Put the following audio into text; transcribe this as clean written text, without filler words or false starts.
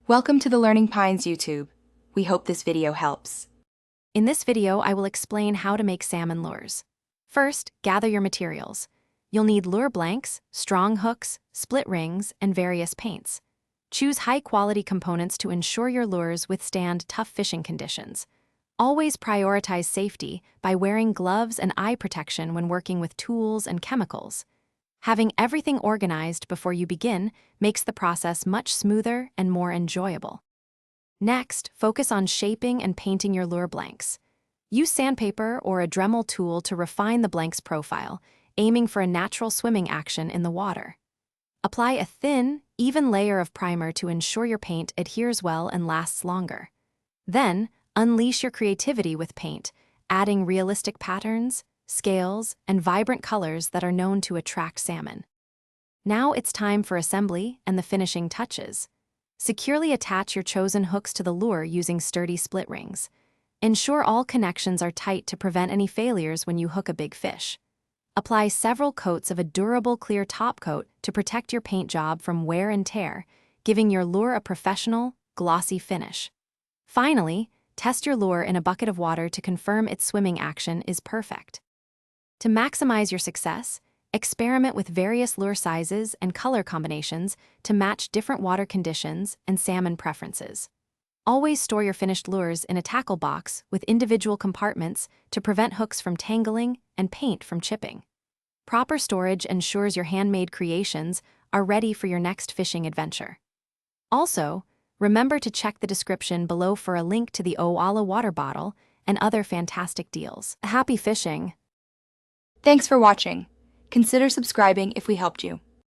Welcome to the Learning Pines YouTube. We hope this video helps. In this video, I will explain how to make salmon lures. First, gather your materials. You'll need lure blanks, strong hooks, split rings, and various paints. Choose high-quality components to ensure your lures withstand tough fishing conditions. Always prioritize safety by wearing gloves and eye protection when working with tools and chemicals. Having everything organized before you begin makes the process much smoother and more enjoyable. Next, focus on shaping and painting your lure blanks. Use sandpaper or a Dremel tool to refine the blank's profile, aiming for a natural swimming action in the water. Apply a thin, even layer of primer to ensure your paint adheres well and lasts longer. Then, unleash your creativity with paint, adding realistic patterns, scales, and vibrant colors that are known to attract salmon. Now it's time for assembly and the finishing touches. Securely attach your chosen hooks to the lure using sturdy split rings. Ensure all connections are tight to prevent any failures when you hook a big fish. Apply several coats of a durable clear top coat to protect your paint job from wear and tear, giving your lure a professional, glossy finish. Finally, test your lure in a bucket of water to confirm its swimming action is perfect. To maximize your success, experiment with various lure sizes and color combinations to match different water conditions and salmon preferences. Always store your finished lures in a tackle box with individual compartments to prevent hooks from tangling and paint from chipping. Proper storage ensures your handmade creations are ready for your next fishing adventure. Also, remember to check the description below for a link to the Owala water bottle and other fantastic deals. Happy fishing! Thanks for watching. Consider subscribing if we helped you.